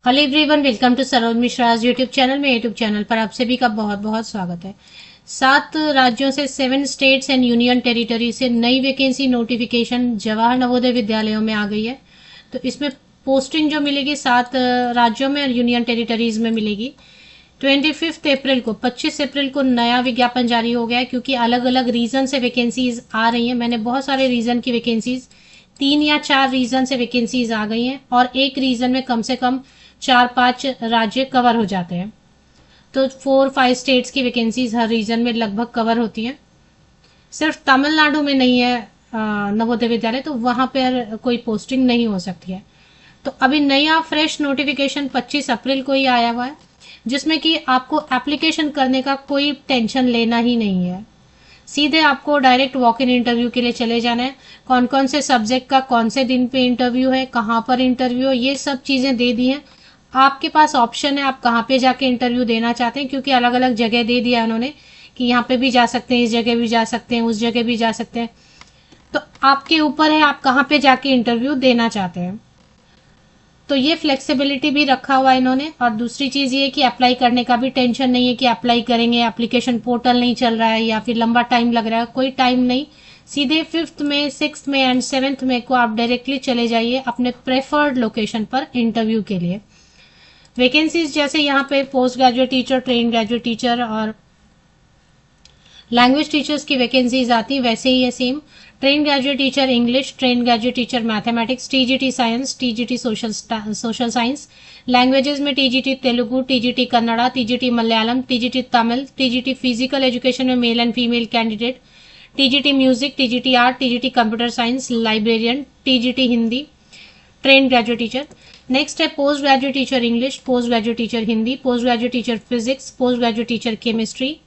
Hello everyone, welcome to Saroj Mishra's YouTube channel में। YouTube channel पर आप सभी का बहुत बहुत स्वागत है। 7 राज्यों से 7 स्टेट्स एंड यूनियन टेरिटरी से नई वैकेंसी नोटिफिकेशन जवाहर नवोदय विद्यालयों में आ गई है। तो इसमें पोस्टिंग जो मिलेगी 7 राज्यों में और यूनियन टेरिटरीज में मिलेगी। 25 अप्रैल को नया विज्ञापन जारी हो गया है, क्योंकि अलग अलग रीजन से वैकेंसीज आ रही हैं। मैंने बहुत सारे रीजन की वैकेंसीज 3 या 4 रीजन से वैकेंसीज आ गई हैं, और एक रीजन में कम से कम 4-5 राज्य कवर हो जाते हैं। तो 4-5 स्टेट्स की वैकेंसीज हर रीजन में लगभग कवर होती हैं। सिर्फ तमिलनाडु में नहीं है नवोदय विद्यालय, तो वहां पर कोई पोस्टिंग नहीं हो सकती है। तो अभी नया फ्रेश नोटिफिकेशन 25 अप्रैल को ही आया हुआ है, जिसमें कि आपको एप्लीकेशन करने का कोई टेंशन लेना ही नहीं है। सीधे आपको डायरेक्ट वॉक इन इंटरव्यू के लिए चले जाना है। कौन कौन से सब्जेक्ट का कौन से दिन पे इंटरव्यू है, कहाँ पर इंटरव्यू है, ये सब चीजें दे दी हैं। आपके पास ऑप्शन है, आप कहाँ पे जाके इंटरव्यू देना चाहते हैं, क्योंकि अलग अलग जगह दे दिया है उन्होंने कि यहाँ पे भी जा सकते हैं, इस जगह भी जा सकते हैं, उस जगह भी जा सकते हैं। तो आपके ऊपर है आप कहाँ पे जाके इंटरव्यू देना चाहते हैं। तो ये फ्लेक्सिबिलिटी भी रखा हुआ है इन्होंने। और दूसरी चीज ये कि अप्लाई करने का भी टेंशन नहीं है कि अप्लाई करेंगे, एप्लीकेशन पोर्टल नहीं चल रहा है या फिर लंबा टाइम लग रहा है, कोई टाइम नहीं। सीधे 5th में, 6th में एंड 7th में को आप डायरेक्टली चले जाइए अपने प्रेफर्ड लोकेशन पर इंटरव्यू के लिए। वैकेंसीज जैसे यहाँ पे post graduate teacher, train graduate teacher और लैंग्वेज टीचर्स की वैकेंसीज आती है, वैसे ही है same. Train graduate teacher English, train graduate teacher mathematics, TGT science, TGT social science. Languages में TGT Telugu, TGT Kannada, TGT Malayalam, TGT Tamil, TGT physical education में male and female candidate, TGT music, TGT art, TGT computer science, librarian, TGT Hindi, train graduate teacher. Next है post graduate teacher English, post graduate teacher Hindi, post graduate teacher physics, post graduate teacher chemistry,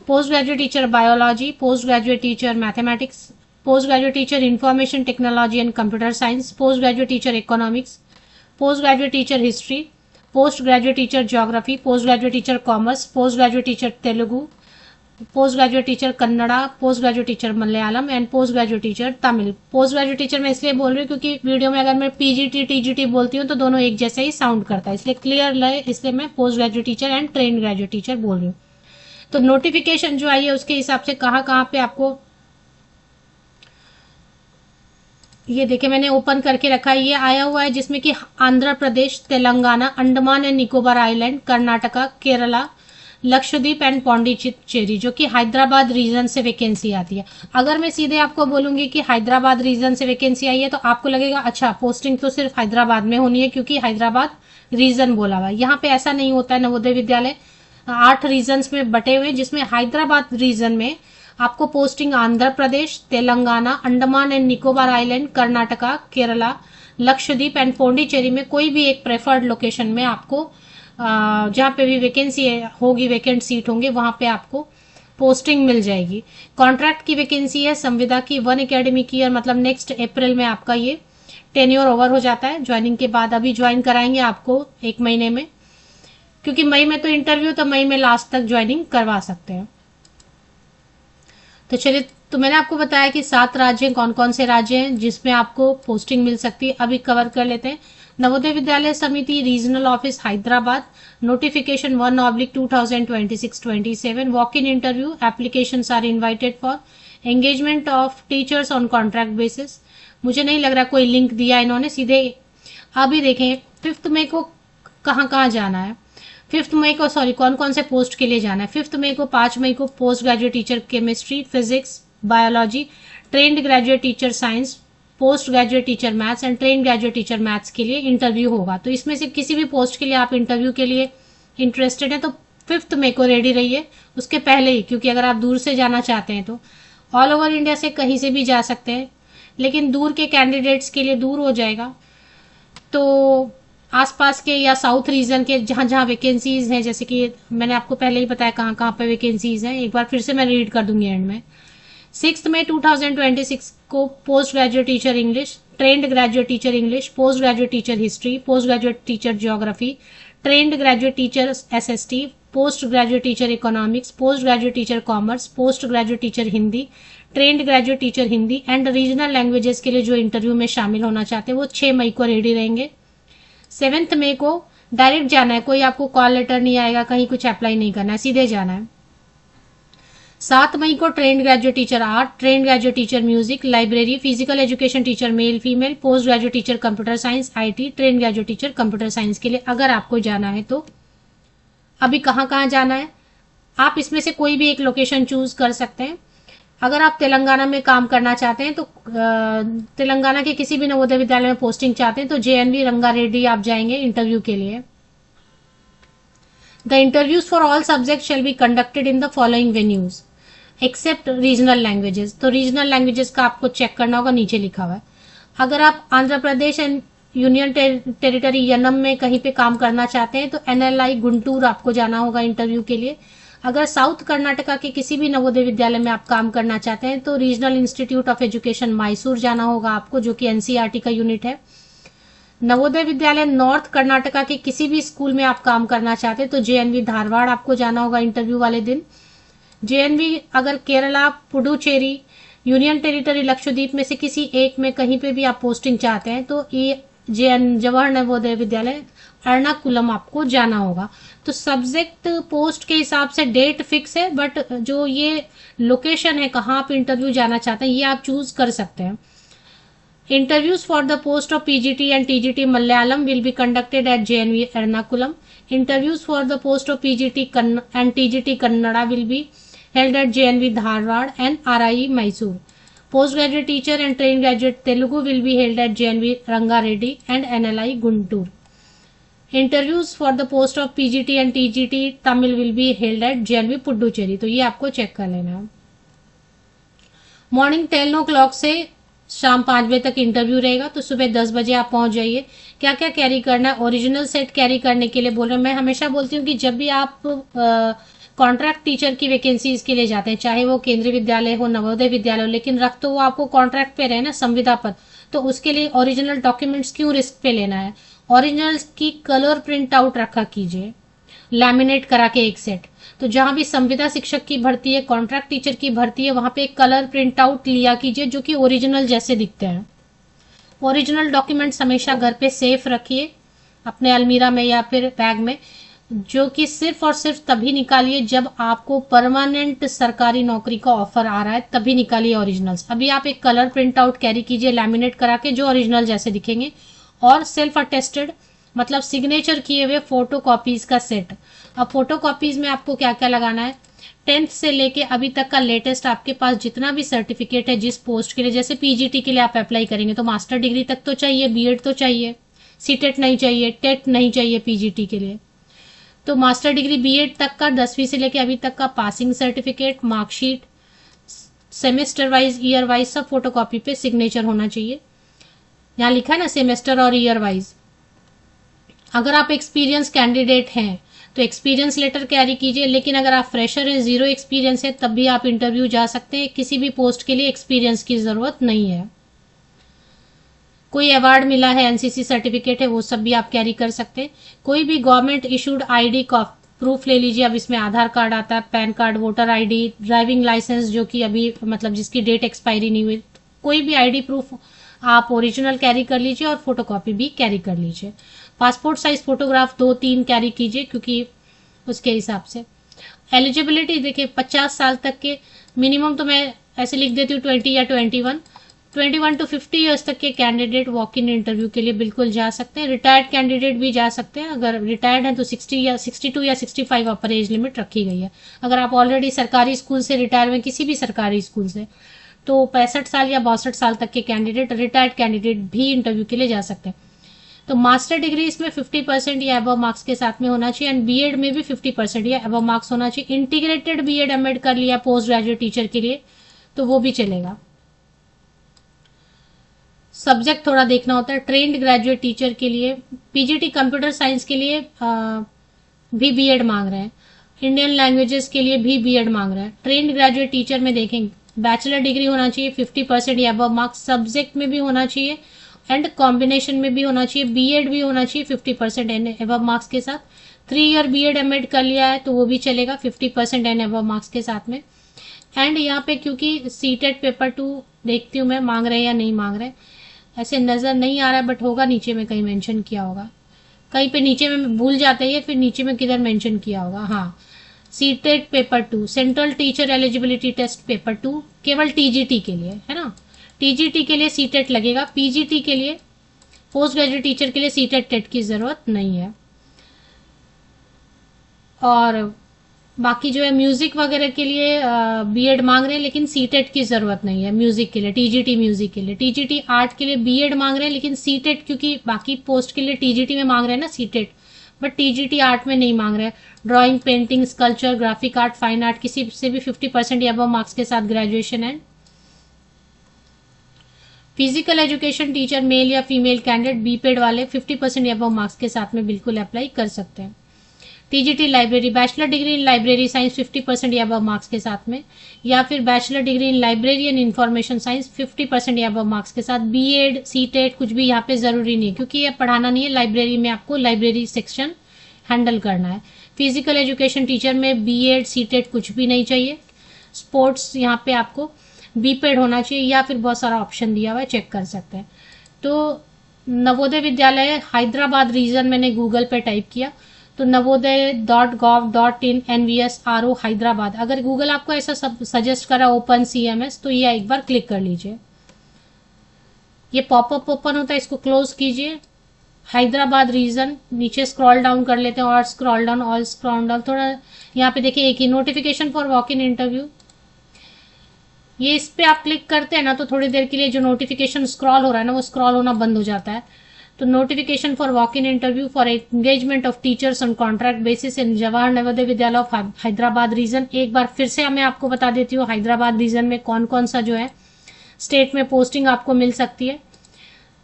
post graduate teacher biology, post graduate teacher mathematics, post graduate teacher information technology and computer science, post graduate teacher economics, post graduate teacher history, post graduate teacher geography, post graduate teacher commerce, post graduate teacher Telugu, post graduate teacher Kannada, post graduate teacher Malayalam and post graduate teacher Tamil. Post graduate teacher मैं इसलिए बोल रही हूँ क्योंकि video में अगर मैं PGT TGT बोलती हूँ तो दोनों एक जैसे ही साउंड करता है, इसलिए क्लियर रहे, इसलिए मैं post graduate teacher and train graduate teacher बोल रही हूँ। तो नोटिफिकेशन जो आई है उसके हिसाब से कहाँ कहाँ पे आपको, ये देखे मैंने ओपन करके रखा है, ये आया हुआ है जिसमें कि Andhra Pradesh, Telangana, Andaman and Nicobar island, Karnataka, Kerala, Lakshadweep and Pondicherry, जो कि हैदराबाद रीजन से वैकेंसी आती है। अगर मैं सीधे आपको बोलूंगी कि हैदराबाद रीजन से वैकेंसी आई है तो आपको लगेगा अच्छा पोस्टिंग तो सिर्फ हैदराबाद में होनी है, क्योंकि हैदराबाद रीजन बोला हुआ है। यहाँ पे ऐसा नहीं होता है। नवोदय विद्यालय 8 रीजन्स में बटे हुए, जिसमें हैदराबाद रीजन में आपको posting Andhra Pradesh, Telangana, Andaman and Nicobar island, Karnataka, Kerala, Lakshadweep and Pondicherry में कोई भी एक प्रेफर्ड लोकेशन में आपको जहां पे भी वैकेंसी होगी, वैकेंट सीट होंगे, वहां पे आपको पोस्टिंग मिल जाएगी। कॉन्ट्रैक्ट की वैकेंसी है संविदा की 1 एकेडमिक ईयर, मतलब नेक्स्ट अप्रैल में आपका ये टेन्योर ओवर हो जाता है ज्वाइनिंग के बाद। अभी ज्वाइन कराएंगे आपको 1 महीने में, क्योंकि मई में तो इंटरव्यू, तो मई में लास्ट तक ज्वाइनिंग करवा सकते हैं। तो चलिए, तो मैंने आपको बताया कि 7 राज्य कौन कौन से राज्य हैं जिसमें आपको पोस्टिंग मिल सकती है, अभी कवर कर लेते हैं। Navodaya Vidyalaya Samiti regional office Hyderabad, notification 1/2026-27, walk in interview, applications are invited for engagement of teachers on contract basis. मुझे नहीं लग रहा कोई लिंक दिया इन्होंने, सीधे अभी देखें 5th मई को कहाँ कहाँ जाना है। 5th मई को, सॉरी, कौन कौन से पोस्ट के लिए जाना है। 5th मई को, 5 मई को post graduate teacher chemistry, physics, biology, trained graduate teacher science, post graduate teacher maths and train graduate teacher maths के लिए इंटरव्यू होगा। तो इसमें से किसी भी पोस्ट के लिए आप इंटरव्यू के लिए इंटरेस्टेड है तो 5th मई को रेडी रहिए, उसके पहले ही, क्योंकि अगर आप दूर से जाना चाहते हैं तो ऑल ओवर इंडिया से कहीं से भी जा सकते हैं, लेकिन दूर के कैंडिडेट्स के लिए दूर हो जाएगा। तो आसपास के या साउथ रीजन के जहां जहां वैकेंसीज हैं, जैसे कि मैंने आपको पहले ही बताया कहां कहां पे वैकेंसीज हैं, एक बार फिर से मैं रीड कर दूंगी एंड में। 6 मई 2026 को post graduate teacher English, trained graduate teacher English, post graduate teacher history, post graduate teacher geography, trained graduate teacher SST, post graduate teacher economics, post graduate teacher commerce, post graduate teacher Hindi, trained graduate teacher Hindi and regional languages के लिए जो interview में शामिल होना चाहते हैं वो 6 मई को रेडी रहेंगे। 7 मई को डायरेक्ट जाना है, कोई आपको कॉल लेटर नहीं आएगा, कहीं कुछ अप्लाई नहीं करना है, सीधे जाना है। 7 मई को trained graduate teacher art, trained graduate teacher music, library, physical education teacher male female, post graduate teacher computer science IT, trained graduate teacher computer science के लिए अगर आपको जाना है तो। अभी कहाँ कहाँ जाना है, आप इसमें से कोई भी एक लोकेशन चूज कर सकते हैं। अगर आप तेलंगाना में काम करना चाहते हैं तो तेलंगाना के किसी भी नवोदय विद्यालय में पोस्टिंग चाहते हैं तो JNV रंगारेड्डी आप जाएंगे इंटरव्यू के लिए। The interviews for all subject shall be conducted in the following venues except regional languages. तो रीजनल लैंग्वेजेस का आपको चेक करना होगा, नीचे लिखा हुआ है। अगर आप Andhra Pradesh and union territory Yanam में कहीं पे काम करना चाहते हैं तो NLI गुंटूर आपको जाना होगा इंटरव्यू के लिए। अगर साउथ कर्नाटका के किसी भी नवोदय विद्यालय में आप काम करना चाहते हैं तो regional institute of education Mysore जाना होगा आपको, जो कि NCERT का यूनिट है। नवोदय विद्यालय नॉर्थ कर्नाटका के किसी भी स्कूल में आप काम करना चाहते हैं तो JNV धारवाड़ आपको जाना होगा इंटरव्यू वाले दिन। JNV अगर केरला, पुडुचेरी, यूनियन टेरिटरी लक्षद्वीप में से किसी एक में कहीं पे भी आप पोस्टिंग चाहते हैं तो ये जवाहर नवोदय विद्यालय एर्नाकुलम आपको जाना होगा। तो सब्जेक्ट पोस्ट के हिसाब से डेट फिक्स है, बट जो ये लोकेशन है कहाँ आप इंटरव्यू जाना चाहते हैं ये आप चूज कर सकते हैं। Interviews for the post of PGT and TGT Malayalam will be conducted at JNV Ernakulam. Interviews for the post of PGT and TGT Kannada will be held at JNV Dharwad and RIE Mysore. Postgraduate teacher and trained graduate Telugu will be held at JNV Rangareddy and NLI Guntur. Interviews for the post of PGT and TGT Tamil will be held at JNV Puducherry. तो ये आपको check कर लेना है। Morning 10 o'clock से शाम 5 बजे तक इंटरव्यू रहेगा, तो सुबह 10 बजे आप पहुंच जाइए। क्या क्या कैरी करना है, ओरिजिनल सेट कैरी करने के लिए बोल रहे हैं। मैं हमेशा बोलती हूँ कि जब भी आप कॉन्ट्रैक्ट टीचर की वैकेंसीज के लिए जाते हैं, चाहे वो केंद्रीय विद्यालय हो, नवोदय विद्यालय हो, लेकिन रख तो वो आपको कॉन्ट्रैक्ट पे रहे ना, संविदा पर, तो उसके लिए ओरिजिनल डॉक्यूमेंट्स क्यों रिस्क पे लेना है। ओरिजिनल की कलर प्रिंट आउट रखा कीजिए, लैमिनेट करा के एक सेट। तो जहां भी संविदा शिक्षक की भर्ती है, कॉन्ट्रैक्ट टीचर की भर्ती है, वहां पे एक कलर प्रिंट आउट लिया कीजिए जो कि ओरिजिनल जैसे दिखते हैं। ओरिजिनल डॉक्यूमेंट्स हमेशा घर पे सेफ रखिए, अपने अलमीरा में या फिर बैग में, जो कि सिर्फ और सिर्फ तभी निकालिए जब आपको परमानेंट सरकारी नौकरी का ऑफर आ रहा है, तभी निकालिए ओरिजिनल्स। अभी आप एक कलर प्रिंट आउट कैरी कीजिए लैमिनेट करा के, जो ओरिजिनल जैसे दिखेंगे, और सेल्फ अटेस्टेड मतलब सिग्नेचर किए हुए फोटो कॉपीज का सेट। अब फोटो कॉपीज में आपको क्या क्या लगाना है, 10th से लेके अभी तक का लेटेस्ट आपके पास जितना भी सर्टिफिकेट है जिस पोस्ट के लिए, जैसे PGT के लिए आप अप्लाई करेंगे तो मास्टर डिग्री तक तो चाहिए, BEd तो चाहिए, CTET नहीं चाहिए, टेट नहीं चाहिए PGT के लिए। तो मास्टर डिग्री BEd तक का 10वीं से लेके अभी तक का passing certificate, marksheet, semester wise, year wise सब फोटोकॉपी पे सिग्नेचर होना चाहिए। यहाँ लिखा है ना सेमेस्टर और ईयर वाइज। अगर आप एक्सपीरियंस कैंडिडेट हैं तो एक्सपीरियंस लेटर कैरी कीजिए, लेकिन अगर आप फ्रेशर हैं, 0 एक्सपीरियंस है, तब भी आप इंटरव्यू जा सकते हैं। किसी भी पोस्ट के लिए एक्सपीरियंस की जरूरत नहीं है। कोई अवार्ड मिला है, NCC सर्टिफिकेट है, वो सब भी आप कैरी कर सकते हैं। कोई भी गवर्नमेंट इशूड ID का प्रूफ ले लीजिए। अब इसमें आधार कार्ड आता है, PAN card, voter ID, driving licence जो कि अभी मतलब जिसकी डेट एक्सपायरी नहीं हुई, कोई भी ID प्रूफ आप ओरिजिनल कैरी कर लीजिए और फोटोकॉपी भी कैरी कर लीजिए। पासपोर्ट साइज फोटोग्राफ 2-3 कैरी कीजिए, क्योंकि उसके हिसाब से एलिजिबिलिटी देखिए 50 साल तक के मिनिमम, तो मैं ऐसे लिख देती हूँ 20 या 21 to 50 ईयर्स तक के कैंडिडेट वॉक इन इंटरव्यू के लिए बिल्कुल जा सकते हैं। रिटायर्ड कैंडिडेट भी जा सकते हैं। अगर रिटायर्ड हैं तो 60 या 62 या 65 अपर एज लिमिट रखी गई है। अगर आप ऑलरेडी सरकारी स्कूल से रिटायर हुए, किसी भी सरकारी स्कूल से, तो 65 साल या 62 साल तक के कैंडिडेट, रिटायर्ड कैंडिडेट भी इंटरव्यू के लिए जा सकते हैं। तो मास्टर डिग्री इसमें 50% या अबव मार्क्स के साथ में होना चाहिए, एंड BEd में भी 50% या अबव मार्क्स होना चाहिए। इंटीग्रेटेड BEd MAd कर लिया पोस्ट ग्रेजुएट टीचर के लिए तो वो भी चलेगा। सब्जेक्ट थोड़ा देखना होता है। ट्रेंड ग्रेजुएट टीचर के लिए, PGT कंप्यूटर साइंस के लिए भी BEd मांग रहे हैं, इंडियन लैंग्वेजेस के लिए भी BEd मांग रहे हैं। ट्रेंड ग्रेजुएट टीचर में देखेंगे बैचलर डिग्री होना चाहिए, 50% या अबव मार्क्स, सब्जेक्ट में भी होना चाहिए एंड कॉम्बिनेशन में भी होना चाहिए। BEd भी होना चाहिए 50% एंड अबव मार्क्स के साथ। 3 ईयर BEd MAd कर लिया है तो वो भी चलेगा 50% एंड अबव मार्क्स के साथ में। एंड यहाँ पे क्योंकि CTET पेपर 2 देखती हूँ मैं, मांग रहे हैं या नहीं मांग रहे, ऐसे नजर नहीं आ रहा है, बट होगा नीचे में कहीं मेंशन किया होगा। कहीं पे नीचे में भूल जाते हैं, फिर नीचे में किधर मेंशन किया होगा, हाँ, CTET paper 2, central teacher eligibility test paper 2 केवल टीजीटी के लिए है ना। टीजीटी के लिए सीटेट लगेगा, पीजीटी के लिए, पोस्ट ग्रेजुएट टीचर के लिए सीटेट टेट की जरूरत नहीं है। और बाकी जो है म्यूजिक वगैरह के लिए बीएड मांग रहे हैं, लेकिन सीटेट की जरूरत नहीं है म्यूजिक के लिए, टीजीटी म्यूजिक के लिए। टीजीटी आर्ट के लिए बीएड मांग रहे हैं, लेकिन सीटेट, क्योंकि बाकी पोस्ट के लिए टीजीटी में मांग रहे हैं ना सीटेट, बट टीजीटी आर्ट में नहीं मांग रहे हैं। Drawing, painting, sculpture, graphic art, fine art, किसी से भी 50% या अबव मार्क्स के साथ ग्रेजुएशन है। फिजिकल एजुकेशन टीचर मेल या फीमेल कैंडिडेट बीपेड वाले 50% या अबव मार्क्स के साथ में बिल्कुल अप्लाई कर सकते हैं। TGT library, bachelor degree in library science 50% या अबव मार्क्स के साथ में, या फिर bachelor degree in library and information science 50% या अबव मार्क्स के साथ। बीएड, सीटेट कुछ भी यहाँ पे जरूरी नहीं है, क्योंकि ये पढ़ाना नहीं है, लाइब्रेरी में आपको लाइब्रेरी सेक्शन हैंडल करना है। फिजिकल एजुकेशन टीचर में बीएड, सीटेट कुछ भी नहीं चाहिए। स्पोर्ट्स यहाँ पे आपको बीपेड होना चाहिए, या फिर बहुत सारा ऑप्शन दिया हुआ है, चेक कर सकते हैं। तो नवोदय विद्यालय हैदराबाद रीजन मैंने गूगल पे टाइप किया तो navodaya.gov.in NVSRO हैदराबाद, अगर गूगल आपको ऐसा सब सजेस्ट करा ओपन CMS तो ये एक बार क्लिक कर लीजिए। ये पॉपअप ओपन होता है, इसको क्लोज कीजिए। हैदराबाद रीजन, नीचे स्क्रॉल डाउन कर लेते हैं, और स्क्रॉल डाउन, और स्क्रॉल डाउन, थोड़ा यहाँ पे देखिए एक ही notification for walk in interview, ये इस पे आप क्लिक करते हैं ना तो थोड़ी देर के लिए जो नोटिफिकेशन स्क्रॉल हो रहा है ना वो स्क्रॉल होना बंद हो जाता है। तो notification for walk in interview for engagement of teachers on contract basis in Jawahar Navodaya Vidyalaya of Hyderabad reason. एक बार फिर से मैं आपको बता देती हूँ हैदराबाद रीजन में कौन कौन सा जो है स्टेट में पोस्टिंग आपको मिल सकती है।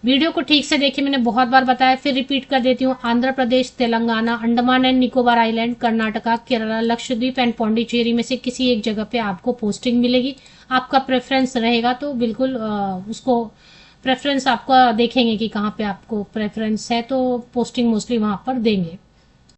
वीडियो को ठीक से देखिए, मैंने बहुत बार बताया, फिर रिपीट कर देती हूँ। Andhra Pradesh, Telangana, Andaman and Nicobar island, Karnataka, Kerala, Lakshadweep and Pondicherry में से किसी एक जगह पे आपको पोस्टिंग मिलेगी। आपका प्रेफरेंस रहेगा तो बिल्कुल उसको प्रेफरेंस आपका देखेंगे कि कहाँ पे आपको प्रेफरेंस है, तो पोस्टिंग मोस्टली वहां पर देंगे।